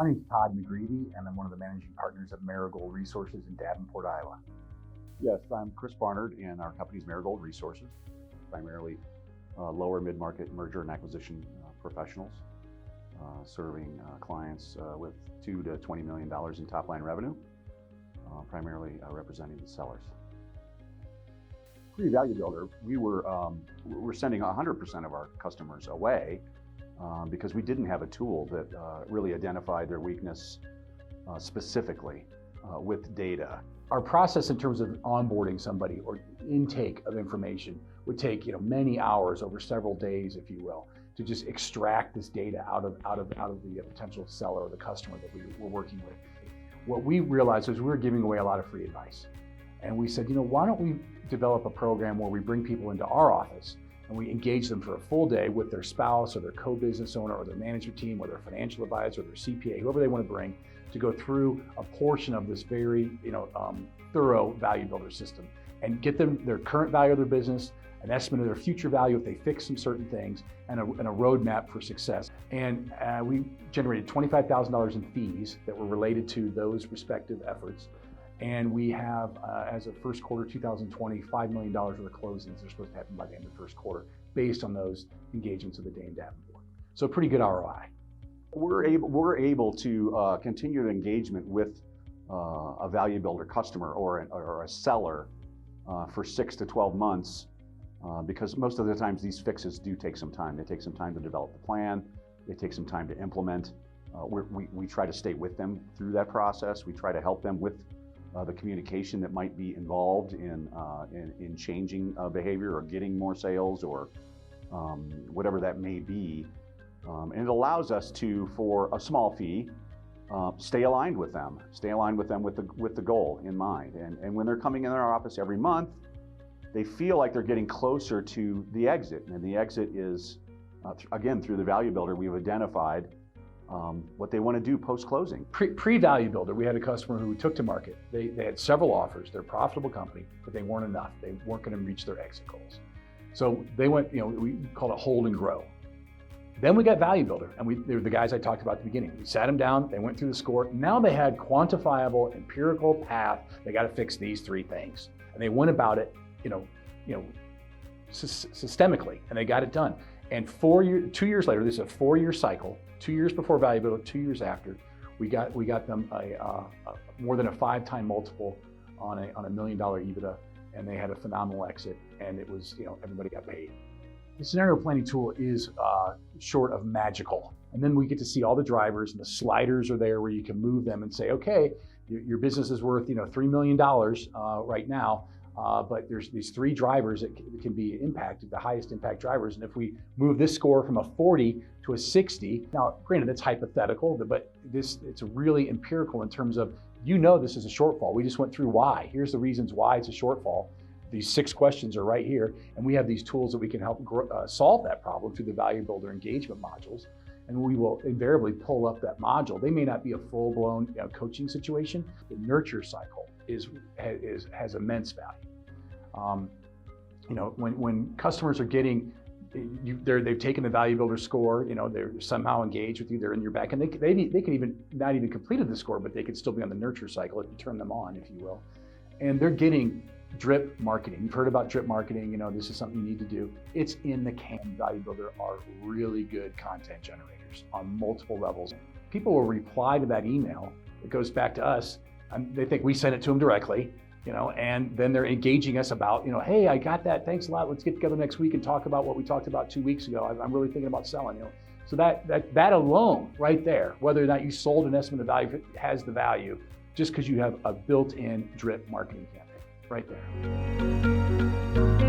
My name is Todd McGreevy, and I'm one of the managing partners of Marigold Resources in Davenport, Iowa. Yes, I'm Chris Barnard, and our company's Marigold Resources, primarily lower mid-market merger and acquisition professionals, serving clients with $2 to $20 million in top-line revenue, primarily representing the sellers. Pre-Value Builder, we're sending 100% of our customers away because we didn't have a tool that really identified their weakness specifically with data. Our process in terms of onboarding somebody or intake of information would take many hours over several days, if you will, to just extract this data out of the potential seller or the customer that we were working with. What we realized was we were giving away a lot of free advice. And we said, why don't we develop a program where we bring people into our office and we engage them for a full day with their spouse or their co-business owner or their management team or their financial advisor or their CPA, whoever they want to bring, to go through a portion of this very thorough value builder system and get them their current value of their business, an estimate of their future value if they fix some certain things, and a roadmap for success. And we generated $25,000 in fees that were related to those respective efforts. And we have, as of first quarter 2020, $5 million worth of closings that are supposed to happen by the end of the first quarter based on those engagements of the day in Davenport. So pretty good ROI. We're able to continue engagement with a value builder customer or a seller for 6 to 12 months because most of the times these fixes do take some time. They take some time to develop the plan. They take some time to implement. We try to stay with them through that process. We try to help them with the communication that might be involved in changing behavior or getting more sales or whatever that may be. And it allows us to, for a small fee, stay aligned with them with the goal in mind. And when they're coming in our office every month, they feel like they're getting closer to the exit. And the exit is, again, through the Value Builder, we've identified what they want to do post-closing. Pre-Value Builder, we had a customer who we took to market. They had several offers. They're a profitable company, but they weren't enough. They weren't going to reach their exit goals. So they went, we call it hold and grow. Then we got Value Builder, and they were the guys I talked about at the beginning. We sat them down, they went through the score. Now they had quantifiable, empirical path. They got to fix these 3 things. And they went about it, systemically, and they got it done. And 2 years later, this is a 4-year cycle, 2 years before Value Builder, 2 years after, we got them more than a 5-time multiple on a $1 million EBITDA, and they had a phenomenal exit, and it was, everybody got paid. The scenario planning tool is short of magical. And then we get to see all the drivers, and the sliders are there where you can move them and say, okay, your business is worth $3 million right now, but there's these 3 drivers that can be impacted, the highest impact drivers. And if we move this score from a 40 to a 60, now granted that's hypothetical, but it's really empirical in terms of, this is a shortfall. We just went through why. Here's the reasons why it's a shortfall. These 6 questions are right here, and we have these tools that we can help solve that problem through the Value Builder engagement modules, and we will invariably pull up that module. They may not be a full-blown coaching situation. The nurture cycle has immense value. When customers are getting, they've taken the Value Builder score, they're somehow engaged with you, they're in your back, and they can even not even completed the score, but they could still be on the nurture cycle if you turn them on, if you will, and they're getting drip marketing. You've heard about drip marketing, this is something you need to do. It's in the can. Value Builder are really good content generators on multiple levels. People will reply to that email. It goes back to us. They think we sent it to them directly, and then they're engaging us about, hey, I got that. Thanks a lot. Let's get together next week and talk about what we talked about 2 weeks ago. I'm really thinking about selling, So that alone right there, whether or not you sold an estimate of value, has the value just because you have a built-in drip marketing campaign right there.